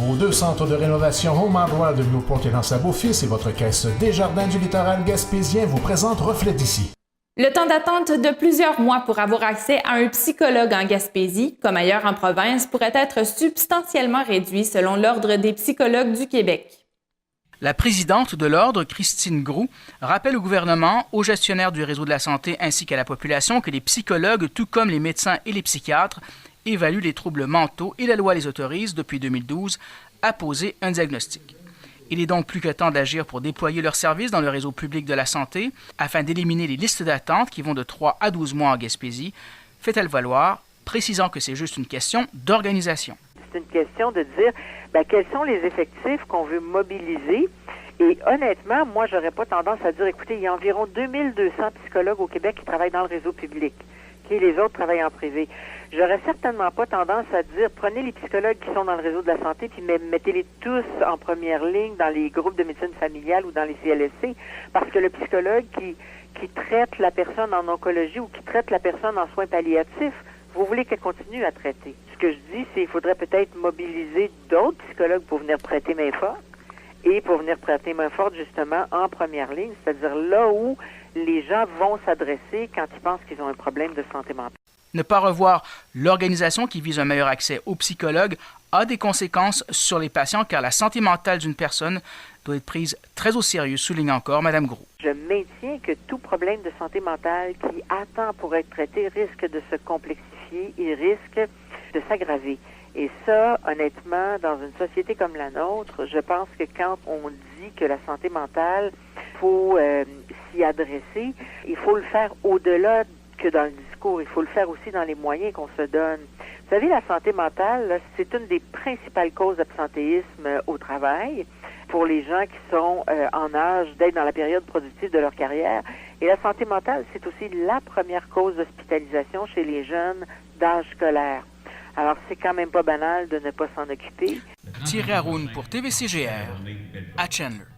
Vos 2 centres de rénovation Home Hardware de Newport et L'Anse-à-Beaufils et votre caisse Desjardins du littoral gaspésien vous présentent Reflet d'ici. Le temps d'attente de plusieurs mois pour avoir accès à un psychologue en Gaspésie, comme ailleurs en province, pourrait être substantiellement réduit selon l'Ordre des psychologues du Québec. La présidente de l'Ordre, Christine Groux, rappelle au gouvernement, aux gestionnaires du réseau de la santé ainsi qu'à la population que les psychologues, tout comme les médecins et les psychiatres, évaluent les troubles mentaux et la loi les autorise, depuis 2012, à poser un diagnostic. Il est donc plus que temps d'agir pour déployer leurs services dans le réseau public de la santé afin d'éliminer les listes d'attente qui vont de 3 à 12 mois en Gaspésie, fait-elle valoir, précisant que c'est juste une question d'organisation. C'est une question de dire quels sont les effectifs qu'on veut mobiliser. Et honnêtement, moi, j'aurais pas tendance à dire, écoutez, il y a environ 2200 psychologues au Québec qui travaillent dans le réseau public. Les autres travaillent en privé. J'aurais certainement pas tendance à dire, prenez les psychologues qui sont dans le réseau de la santé, puis mettez-les tous en première ligne dans les groupes de médecine familiale ou dans les CLSC, parce que le psychologue qui traite la personne en oncologie ou qui traite la personne en soins palliatifs, vous voulez qu'elle continue à traiter. Ce que je dis, c'est qu'il faudrait peut-être mobiliser d'autres psychologues pour venir prêter main forte, et pour venir prêter main forte, justement, en première ligne, c'est-à-dire là où les gens vont s'adresser quand ils pensent qu'ils ont un problème de santé mentale. Ne pas revoir l'organisation qui vise un meilleur accès aux psychologues a des conséquences sur les patients car la santé mentale d'une personne doit être prise très au sérieux, souligne encore Mme Groux. Je maintiens que tout problème de santé mentale qui attend pour être traité risque de se complexifier et risque de s'aggraver. Et ça, honnêtement, dans une société comme la nôtre, je pense que quand on dit que la santé mentale, il faut s'y adresser, il faut le faire au-delà que dans le discours. Il faut le faire aussi dans les moyens qu'on se donne. Vous savez, la santé mentale, là, c'est une des principales causes d'absentéisme au travail pour les gens qui sont en âge d'être dans la période productive de leur carrière. Et la santé mentale, c'est aussi la première cause d'hospitalisation chez les jeunes d'âge scolaire. Alors, c'est quand même pas banal de ne pas s'en occuper. Thierry Haroun pour TVCGR, à Chandler.